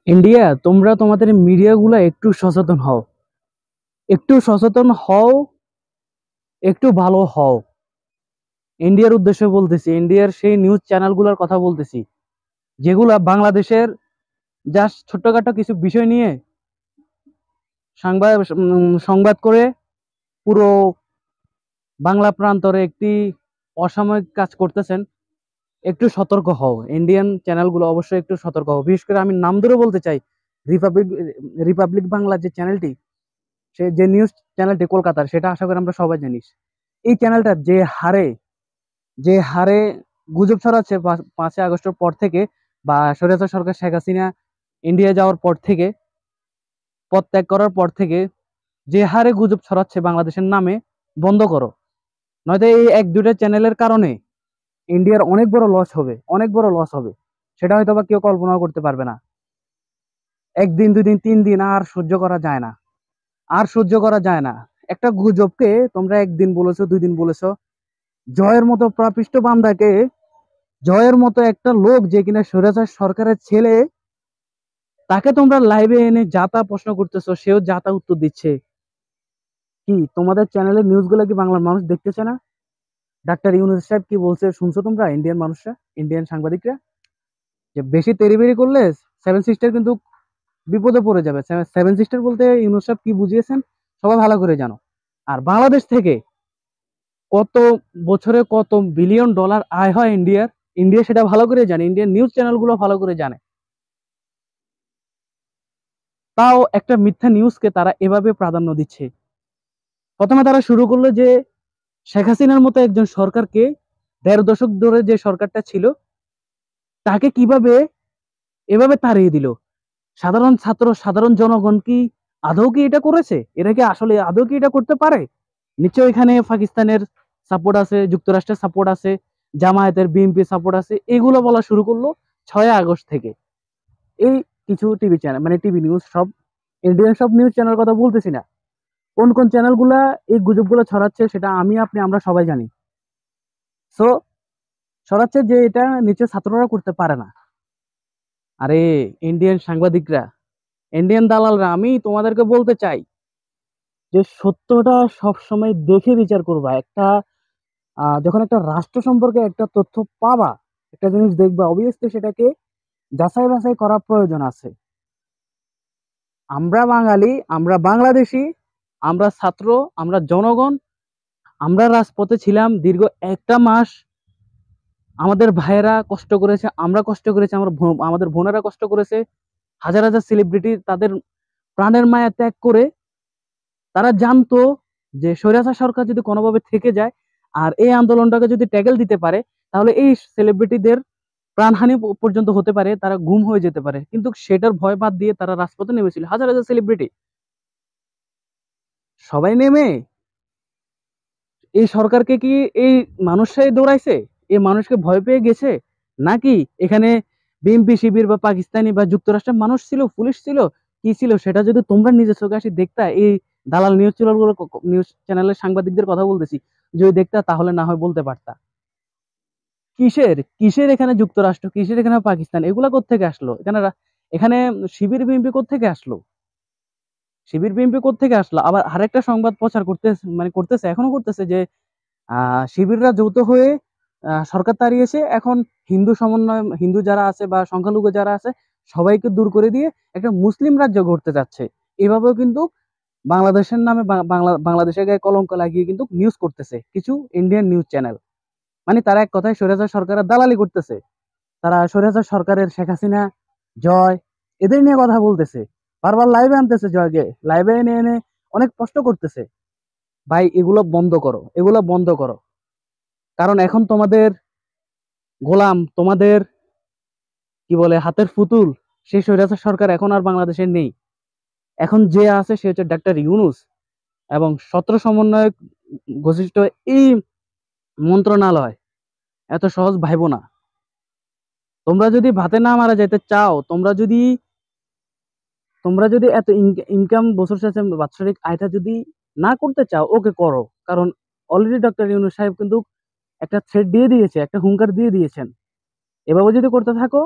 India, তোমরা তোমাদের মিডিয়াগুলো একটু সচেতন হও, একটু সচেতন হও, একটু ভালো হও। ইন্ডিয়ার উদ্দেশ্যে বলতেছি, ইন্ডিয়ার সেই নিউজ চ্যানেলগুলোর কথা বলতেছি যেগুলা বাংলাদেশের জাস্ট ছোট্টখাটো কিছু বিষয় নিয়ে সংবাদ সংবাদ করে পুরো বাংলা প্রান্তরে একটি অসাময়িক কাজ করতেছেন। একটু সতর্ক হও, ইন্ডিয়ান চ্যানেলগুলো অবশ্যই একটু সতর্ক হও। বিশেষ করে আমি নাম ধরে বলতে চাই, রিপাবলিক রিপাবলিক বাংলা যে চ্যানেলটি, সে যে নিউজ চ্যানেলটি কলকাতার, সেটা আশা করি আমরা সবাই জানিস। এই চ্যানেলটা যে হারে গুজব ছড়াচ্ছে 5ই আগস্টের পর থেকে, বা স্বৈরাচার সরকার শেখ হাসিনা ইন্ডিয়া যাওয়ার পর থেকে, পদ ত্যাগ করার পর থেকে যে হারে গুজব ছড়াচ্ছে বাংলাদেশের নামে, বন্ধ করো। নয়তো এই এক দুইটা চ্যানেলের কারণে ইন্ডিয়ার অনেক বড় লস হবে, অনেক বড় লস হবে। সেটা হয়তো বা কেউ কল্পনাও করতে পারবে না। একদিন, 2 দিন, 3 দিন আর সহ্য করা যায় না, আর সহ্য করা যায় না। একটা গুজবকে তোমরা একদিন বলেছো, 2 দিন বলেছো। জয়ের মতো প্রাপিষ্ট বান্দাকে, জয়ের মতো একটা লোক যে কিনা স্বৈরাচার সরকারের ছেলে, তাকে তোমরা লাইভে এনে যা তা প্রশ্ন করতেছো, সেও যা তা উত্তর দিচ্ছে। কি তোমাদের চ্যানেলের নিউজগুলো কি বাংলার মানুষ দেখতেছে না? ডাক্তার ইউনূস সাহেব কি বলছে শুনছো তোমরা? ইন্ডিয়ান মানুষরা, ইন্ডিয়ান সাংবাদিকরা, যে বেশি তেড়িবেড়ি করলে সেভেন সিস্টার কিন্তু বিপদে পড়ে যাবে। সেভেন সিস্টার বলতে ইউনূস সাহেব কি বুঝিয়েছেন সবাই ভালো করে জানো। আর বাংলাদেশ থেকে কত বছরে কত বিলিয়ন ডলার আয় হয় ইন্ডিয়ার, ইন্ডিয়া সেটা ভালো করে জানে, ইন্ডিয়ান নিউজ চ্যানেলগুলো ভালো করে জানে। তাও একটা মিথ্যা নিউজকে তারা এভাবে প্রাধান্য দিচ্ছে। প্রথমে তারা শুরু করলো যে শেখ হাসিনার মতো একজন সরকারকে, 1.5 দশক ধরে যে সরকারটা ছিল, তাকে কিভাবে এভাবে তাড়িয়ে দিল। সাধারণ ছাত্র, সাধারণ জনগণ কি আদৌ কি এটা করেছে? এরা কি আসলে আদৌ কি এটা করতে পারে? নিশ্চয় এখানে পাকিস্তানের সাপোর্ট আছে, যুক্তরাষ্ট্রের সাপোর্ট আছে, জামায়াতের, বিএনপি সাপোর্ট আছে। এগুলো বলা শুরু করলো 6 আগস্ট থেকে। এই কিছু টিভি চ্যানেল, মানে টিভি নিউজ, সব ইন্ডিয়ান সব নিউজ চ্যানেল কথা বলতেছি না। কোন কোন চ্যানেলগুলা এই গুজবগুলো ছড়াচ্ছে সেটা আমি, আপনি, আমরা সবাই জানি। সো ছড়াচ্ছে যে এটা নিচে ছাত্ররা করতে পারে না। আরে ইন্ডিয়ান সাংবাদিকরা, ইন্ডিয়ান দালালরা, আমি তোমাদেরকে বলতে চাই যে সত্যটা সব সময় দেখে বিচার করবা। একটা যখন একটা রাষ্ট্র সম্পর্কে একটা তথ্য পাবা, একটা জিনিস দেখবা, অবভিয়াসলি সেটাকে যাচাই বাছাই করার প্রয়োজন আছে। আমরা বাঙালি, আমরা বাংলাদেশি, আমরা ছাত্র, আমরা জনগণ, আমরা রাজপথে ছিলাম দীর্ঘ একটা মাস। আমাদের ভাইয়েরা কষ্ট করেছে, আমরা কষ্ট করেছি, আমাদের বোনেরা কষ্ট করেছে। হাজার হাজার সেলিব্রিটি তাদের প্রাণের মায়া ত্যাগ করে, তারা জানতো যে স্বৈরাচার সরকার যদি কোনোভাবে থেকে যায় আর এই আন্দোলনটাকে যদি ট্যাকেল দিতে পারে, তাহলে এই সেলিব্রিটিদের প্রাণহানি পর্যন্ত হতে পারে, তারা গুম হয়ে যেতে পারে। কিন্তু সেটার ভয় বাদ দিয়ে তারা রাজপথে নেমেছিল, হাজার হাজার সেলিব্রিটি সবাই নেমে এই সরকারকে কি এই মানুষরাই দৌড়াইছে? এই মানুষকে ভয় পেয়ে গেছে? নাকি এখানে বিএনপি শিবির বা পাকিস্তানি বা যুক্তরাষ্ট্রের মানুষ ছিল, পুলিশ ছিল, কি ছিল? সেটা যদি তোমরা নিজের চোখে আসি দেখতা, এই দালাল নিউজ চ্যানেলগুলো, নিউজ চ্যানেলের সাংবাদিকদের কথা বলতেছি, যদি দেখতা তাহলে না হয় বলতে পারতা। কিসের কিসের এখানে যুক্তরাষ্ট্র, কিসের এখানে পাকিস্তান? এগুলা কোত্থেকে আসলো এখানে? এখানে শিবির বিএনপি কোত্থেকে আসলো? শিবির বিএনপি কোত্থেকে আসলো? আবার আরেকটা সংবাদ প্রচার করতে, মানে করতেছে, এখনো করতেছে, যে শিবিররা যৌথ হয়ে সরকার তাড়িয়েছে। এখন হিন্দু সমন্বয়, হিন্দু যারা আছে বা সংখ্যালঘু যারা আছে, সবাইকে দূর করে দিয়ে একটা মুসলিম রাজ্য গড়তে যাচ্ছে। এভাবেও কিন্তু বাংলাদেশের নামে, বাংলাদেশের গায়ে কলঙ্ক লাগিয়ে কিন্তু নিউজ করতেছে কিছু ইন্ডিয়ান নিউজ চ্যানেল। মানে তারা এক কথায় স্বৈরাচার সরকারের দালালি করতেছে। তারা স্বৈরাচার সরকারের, শেখ হাসিনা, জয়, এদের নিয়ে কথা বলতেছে। বারবার লাইভে আনতেছে জয়কে, লাইভে এনে এনে অনেক কষ্ট করতেছে। ভাই এগুলো বন্ধ করো, এগুলো বন্ধ করো। কারণ এখন তোমাদের গোলাম, তোমাদের কি বলে হাতের পুতুল, সেই স্বৈরাচার সরকার এখন আর বাংলাদেশে নেই। এখন যে আছে সে হচ্ছে ডাক্তার ইউনূস এবং 17 সমন্বয়ক ঘোষিত এই মন্ত্রণালয়। এত সহজ ভাইবো না। তোমরা যদি ভাতে না মারা যেতে চাও, তোমরা যদি এত ইনকাম, বছর শেষে বাৎসরিক আয়টা যদি না করতে চাও, ওকে করো। কারণ অলরেডি ডক্টর ইউনূস সাহেব কিন্তু একটা থ্রেট দিয়ে দিয়েছে, একটা হুঙ্কার দিয়ে দিয়েছেন। এভাবে যদি করতে থাকো,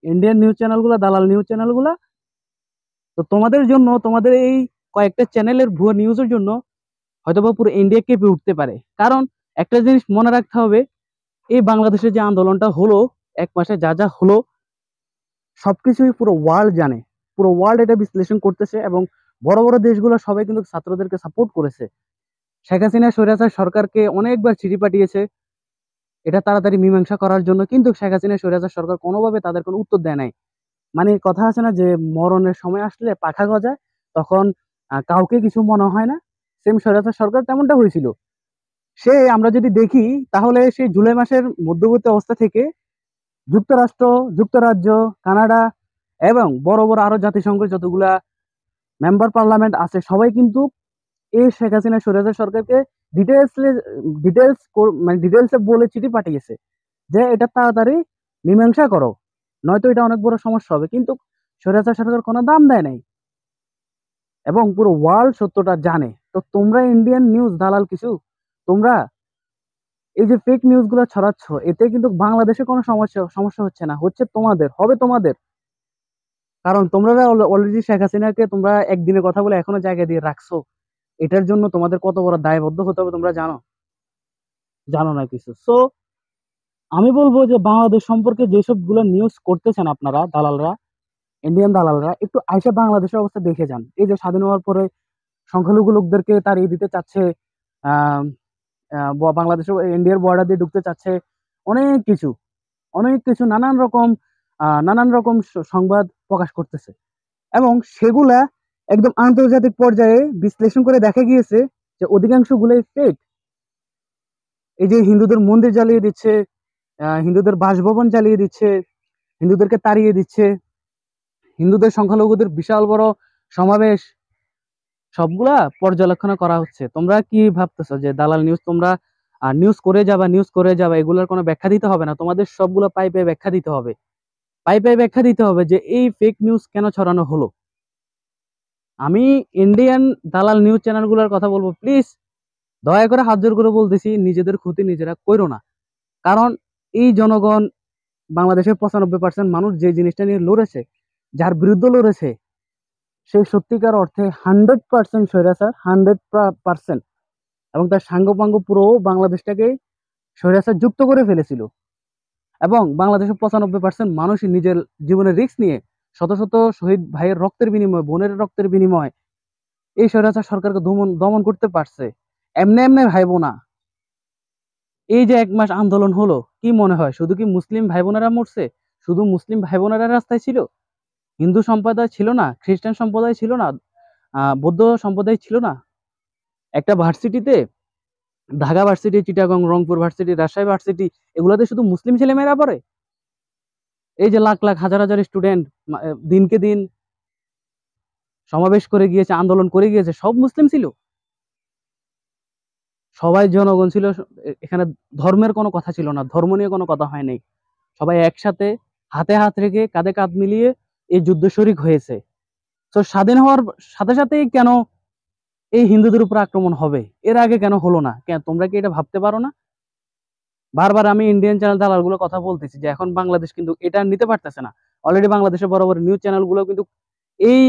ইন্ডিয়ান নিউজ চ্যানেলগুলো, দালাল নিউজ চ্যানেলগুলা তো তোমাদের জন্য, তোমাদের এই কয়েকটা চ্যানেলের ভুয়া নিউজের জন্য হয়তোবা পুরো ইন্ডিয়া কেঁপে উঠতে পারে। কারণ একটা জিনিস মনে রাখতে হবে, এই বাংলাদেশের যে আন্দোলনটা হলো, 1 মাসে যা যা হলো, সবকিছুই পুরো ওয়ার্ল্ড জানে, পুরো ওয়ার্ল্ড এটা বিশ্লেষণ করতেছে। এবং বড় বড় দেশগুলো সবাই কিন্তু ছাত্রদেরকে সাপোর্ট করেছে। শেখ হাসিনা স্বৈরাচার সরকারকে অনেকবার চিঠি পাঠিয়েছে এটা তাড়াতাড়ি মীমাংসা করার জন্য, কিন্তু শেখ হাসিনা স্বৈরাচার সরকার কোনোভাবে তাদের কোনো উত্তর দেয় নাই। মানে কথা আছে না যে মরণের সময় আসলে পাখা গজায়, তখন কাউকে কিছু মনে হয় না। সেম স্বৈরাচার সরকার তেমনটা হয়েছিল। সে আমরা যদি দেখি, তাহলে সেই জুলাই মাসের মধ্যবর্তী অবস্থা থেকে যুক্তরাষ্ট্র, যুক্তরাজ্য, কানাডা এবং বড় বড় আরো জাতিসংঘের যতগুলা মেম্বার পার্লামেন্ট আছে, সবাই কিন্তু এই শেখ হাসিনা স্বৈরাচার সরকারকে ডিটেলস ডিটেলস মানে ডিটেলসে বলে চিঠি পাঠিয়েছে যে এটা তাড়াতাড়ি মীমাংসা করো, নয়তো এটা অনেক বড় সমস্যা হবে। কিন্তু স্বৈরাচার সরকার কোনো দাম দেয় নাই এবং পুরো ওয়ার্ল্ড সত্যটা জানে। তো তোমরা ইন্ডিয়ান নিউজ দালাল কিছু, তোমরা এই যে ফেক নিউজ গুলো ছড়াচ্ছ, এতে কিন্তু বাংলাদেশে কোনো সমস্যা সমস্যা হচ্ছে না, হচ্ছে তোমাদের, হবে তোমাদের। কারণ তোমরা অলরেডি শেখ হাসিনাকে তোমরা একদিনের কথা বলে এখনো জায়গা দিয়ে রাখছো। এটার জন্য তোমাদের কত বড় দায়বদ্ধ হতে হবে তোমরা জানো? জানো না কিছু। সো আমি বলবো যে বাংলাদেশ সম্পর্কে যেসব গুলো নিউজ করতেছেন আপনারা দালালরা, ইন্ডিয়ান দালালরা, একটু আইসা বাংলাদেশের অবস্থা দেখে যান। এই যে স্বাধীন হওয়ার পরে সংখ্যালঘু লোকদেরকে তাড়িয়ে দিতে চাচ্ছে, আহ বাংলাদেশের ইন্ডিয়ার বর্ডার দিয়ে ঢুকতে চাচ্ছে, অনেক কিছু, অনেক কিছু নানান রকম সংবাদ প্রকাশ করতেছে। এবং সেগুলা একদম আন্তর্জাতিক পর্যায়ে বিশ্লেষণ করে দেখা গিয়েছে যে অধিকাংশ গুলোই ফেক। এই যে হিন্দুদের মন্দির জ্বালিয়ে দিচ্ছে, হিন্দুদের বাসভবন জ্বালিয়ে দিচ্ছে, হিন্দুদেরকে তাড়িয়ে দিচ্ছে, হিন্দুদের সংখ্যালঘুদের বিশাল বড় সমাবেশ, সবগুলা পর্যবেক্ষণ করা হচ্ছে। তোমরা কি ভাবতেছো যে দালাল নিউজ তোমরা নিউজ করে যাবা, এগুলোর কোনো ব্যাখ্যা দিতে হবে না? তোমাদের সবগুলো পাইপে ব্যাখ্যা দিতে হবে, পাইপে ব্যাখ্যা দিতে হবে যে এই ফেক নিউজ কেন ছড়ানো হলো। আমি ইন্ডিয়ান দালাল নিউজ চ্যানেলগুলোর কথা বলবো, প্লিজ দয়া করে হাত জোর করে বলতেছি, নিজেদের ক্ষতি নিজেরা করো না। কারণ এই জনগণ, বাংলাদেশের 95% মানুষ যে জিনিসটা নিয়ে লড়েছে, যার বিরুদ্ধে লড়েছে, সে সত্যিকার অর্থে 100% স্বৈরাচার, 100%। এবং তার সাঙ্গপাঙ্গ পুরো বাংলাদেশটাকে স্বৈরাচার যুক্ত করে ফেলেছিল। এবং বাংলাদেশের 95% মানুষই নিজের জীবনের রিস্ক নিয়ে, শত শত শহীদ ভাইয়ের রক্তের বিনিময়ে, বোনের রক্তের বিনিময়ে এই স্বৈরাচার সরকারকে দমন দমন করতে পারছে। এমনি এমনি ভাইবো না। এই যে 1 মাস আন্দোলন হলো, কি মনে হয় শুধু কি মুসলিম ভাই বোনেরা মরছে? শুধু মুসলিম ভাই বোনেরা রাস্তায় ছিল? হিন্দু সম্প্রদায় ছিল না? খ্রিস্টান সম্প্রদায় ছিল না? বৌদ্ধ সম্প্রদায় ছিল না? একটা ভার্সিটিতে, Dhaka varsity, Chittagong, Rangpur varsity, Rajshahi varsity, এগুলোতে শুধু মুসলিম ছেলেমেয়েরা পড়ে? এই যে লাখ লাখ হাজার হাজার স্টুডেন্ট দিনকে দিন সমাবেশ করে গিয়েছে, আন্দোলন করে গিয়েছে, সব মুসলিম ছিল? সবাই জনগণ ছিল। এখানে ধর্মের কোনো কথা ছিল না, ধর্ম নিয়ে কোনো কথা হয় নাই। সবাই একসাথে হাতে হাত রেখে কাঁধে কাঁধ মিলিয়ে এই যুদ্ধ শরিক হয়েছে। তো স্বাধীন হওয়ার সাথে সাথেই কেন এই হিন্দুদের উপর আক্রমণ হবে? এর আগে কেন হলো না? কেন তোমরা কি এটা ভাবতে পারো না? বারবার আমি ইন্ডিয়ান চ্যানেল দালালগুলো কথা বলতেছি যে এখন বাংলাদেশ কিন্তু এটা নিতে পারতেছে না। অলরেডি বাংলাদেশের বড় বড় নিউজ চ্যানেলগুলো কিন্তু এই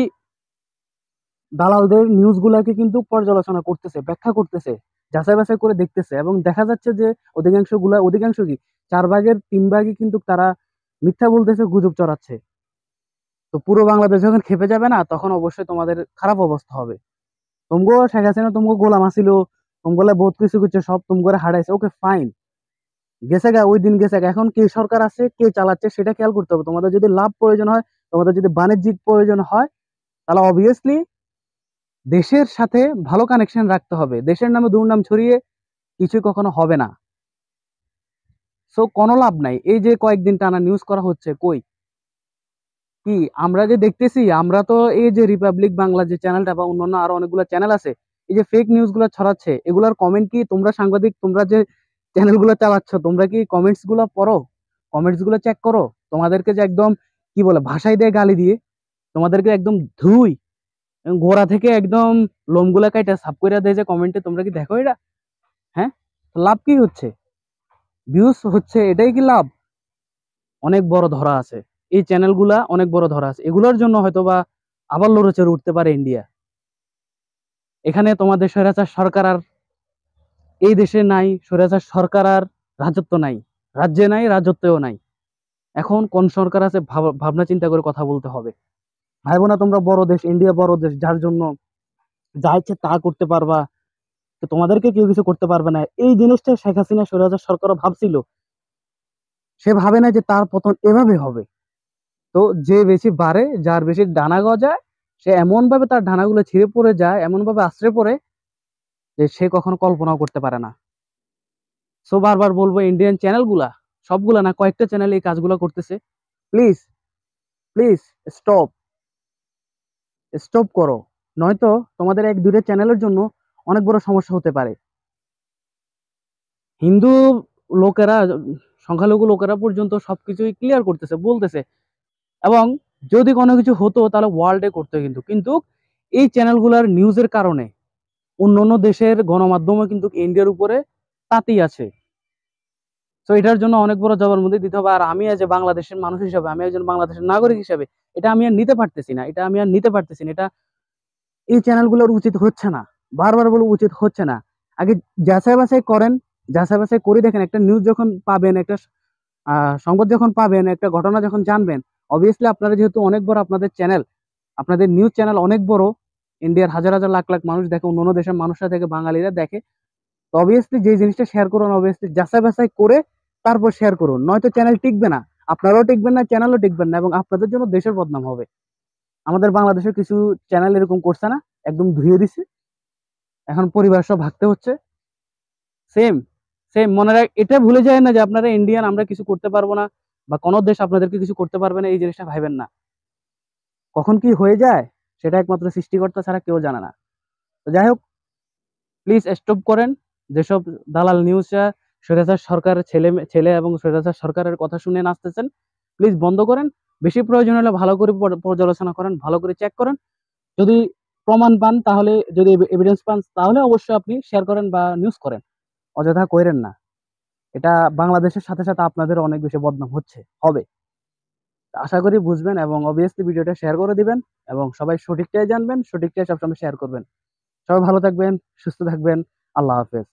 দালালদের নিউজগুলোকে কিন্তু পর্যালোচনা করতেছে, ব্যাখ্যা করতেছে, যাচাই বাছাই করে দেখতেছে। এবং দেখা যাচ্ছে যে অধিকাংশ কি, 4 ভাগের 3 ভাগই কিন্তু তারা মিথ্যা বলতেছে, গুজব চড়াচ্ছে। তো পুরো বাংলাদেশ যখন খেপে যাবে না, তখন অবশ্যই তোমাদের খারাপ অবস্থা হবে। তুমগো শেখ হাসিনা তুমগো গোলাম আসিল, তুমগোলা বহুত কিছু কিছু সব তুমগোরে হারাইছে, ওকে ফাইন, গেছে গা, ওই দিন গেছে গা। এখন কে সরকার আছে, কে চালাচ্ছে, সেটা খেয়াল করতে হবে। তোমাদের যদি লাভ প্রয়োজন হয়, তোমাদের যদি বাণিজ্যিক প্রয়োজন হয়, তাহলে অবভিয়াসলি দেশের সাথে ভালো কানেকশন রাখতে হবে। দেশের নামে দুর্নাম ছড়িয়ে কিছু কখনো হবে না। সো কোনো লাভ নাই এই যে কয়েকদিন টানা নিউজ করা হচ্ছে। কই কি আমরা যে দেখতেছি, আমরা তো এই যে রিপাবলিক বাংলা যে চ্যানেলটা বা অন্যান্য আরো অনেকগুলো চ্যানেল আছে, এই যে ফেক নিউজ গুলো ছড়াচ্ছে, এগুলার কমেন্ট কি তোমরা সাংবাদিক, তোমরা যে চ্যানেল গুলো চালাচ্ছ, তোমরা কি কমেন্টস গুলো পড়ো? কমেন্টস গুলো চেক করো? তোমাদেরকে যে একদম কি বলে ভাষায় দিয়ে গালি দিয়ে, তোমাদেরকে একদম ধুই গোড়া থেকে একদম লোমগুলা কাইটা সাফ করে দেয় যে কমেন্টে, তোমরা কি দেখো এটা? হ্যাঁ, লাভ কি হচ্ছে? ভিউজ হচ্ছে, এটাই কি লাভ? অনেক বড় ধরা আছে, এই চ্যানেলগুলা অনেক বড় ধরা আছে। এগুলোর জন্য হয়তোবা আবার লড়ে চড়ে উঠতে পারে ইন্ডিয়া। এখানে তোমাদের স্বৈরাচার সরকার আর এই দেশে নাই, স্বৈরাচার সরকার আর রাজত্ব নাই, রাজ্যে নাই, রাজত্বেও নাই। এখন কোন সরকার আছে ভাবনা চিন্তা করে কথা বলতে হবে। ভাইবো না তোমরা বড় দেশ, ইন্ডিয়া বড় দেশ, যার জন্য যা ইচ্ছে তা করতে পারবা, তো তোমাদেরকে কেউ কিছু করতে পারবে না। এই জিনিসটা শেখ হাসিনা স্বৈরাচার সরকারও ভাবছিল, সে ভাবে না যে তার পতন এভাবে হবে। তো যে বেশি বাড়ে, যার বেশি ডানা গজায়, সে এমন ভাবে তার ডানাগুলো ছিঁড়ে পড়ে যায়, এমন ভাবে আশ্রে পড়ে, যে সে কখনো কল্পনাও করতে পারে না। সো বারবার বলবো, ইন্ডিয়ান চ্যানেলগুলা, সবগুলা না, কয়েকটা চ্যানেল এই কাজগুলো করতেছে। প্লিজ, প্লিজ স্টপ, স্টপ করো। নয়তো তোমাদের এক দুইটা চ্যানেলের জন্য অনেক বড় সমস্যা হতে পারে। হিন্দু লোকেরা, সংখ্যালঘু লোকেরা পর্যন্ত সবকিছুই ক্লিয়ার করতেছে, বলতেছে। এবং যদি কোনো কিছু হতো তাহলে ওয়ার্ল্ডে করতো, কিন্তু কিন্তু এই চ্যানেলগুলোর নিউজের কারণে অন্যান্য দেশের গণমাধ্যমে কিন্তু ইন্ডিয়ার উপরে তাতেই আছে। তো এটার জন্য অনেক বড় জবানবন্দি দিতে হবে। আর আমি যে বাংলাদেশের মানুষ হিসাবে, আমি একজন বাংলাদেশের নাগরিক হিসাবে, এটা আমি আর নিতে পারতেছি না, এটা আমি আর নিতে পারতেছি না। এটা এই চ্যানেলগুলোর উচিত হচ্ছে না, বারবার বলে উচিত হচ্ছে না। আগে যাচাই বাছাই করেন, যাচাই বাছাই করে দেখেন। একটা নিউজ যখন পাবেন, একটা সংবাদ যখন পাবেন, একটা ঘটনা যখন জানবেন, অবভিয়াসলি আপনারা যেহেতু অনেক বড়, আপনাদের চ্যানেল, আপনাদের নিউজ চ্যানেল অনেক বড়, ইন্ডিয়ার হাজার হাজার লাখ লাখ মানুষ দেখে, অন্যান্য দেশের মানুষরা থেকে বাঙালিরা দেখে, তো অবভিয়াসলি যে জিনিসটা শেয়ার করুন, অবভিয়াসলি যাচাই বাছাই করে তারপর শেয়ার করুন। নয়তো চ্যানেল টিকবে না, আপনারাও টিকবেন না, চ্যানেলও টিকবেন না, এবং আপনাদের জন্য দেশের বদনাম হবে। আমাদের বাংলাদেশের কিছু চ্যানেল এরকম করছে না, একদম ধুয়ে দিছে, এখন পরিবার সব ভাগতে হচ্ছে। সেম, সেম মনে রাখ, এটা ভুলে যায় না যে আপনারা ইন্ডিয়ান, আমরা কিছু করতে পারবো না, বা কোনো দেশ আপনাদেরকে কিছু করতে পারবে না, এই জিনিসটা ভাইবেন না। কখন কি হয়ে যায় সেটা একমাত্র সৃষ্টিকর্তা ছাড়া কেউ জানে না। তো যাই হোক, প্লিজ স্টপ করেন যেসব দালাল নিউজটা স্বৈরাচার সরকারের ছেলে ছেলে এবং স্বৈরাচার সরকারের কথা শুনে নাচতেছেন, প্লিজ বন্ধ করেন। বেশি প্রয়োজন হলে ভালো করে পর্যালোচনা করেন, ভালো করে চেক করেন। যদি প্রমাণ পান, তাহলে যদি এভিডেন্স পান, তাহলে অবশ্যই আপনি শেয়ার করেন বা নিউজ করেন, অযথা কইরেন না। এটা বাংলাদেশের সাথে সাথে আপনাদের অনেক বেশি বদনাম হচ্ছে, হবে। আশা করি বুঝবেন, এবং অবভিয়াসলি ভিডিওটা শেয়ার করে দিবেন, এবং সবাই সঠিকটাই জানবেন, সঠিকটাই সবসময় শেয়ার করবেন। সবাই ভালো থাকবেন, সুস্থ থাকবেন। আল্লাহ হাফেজ।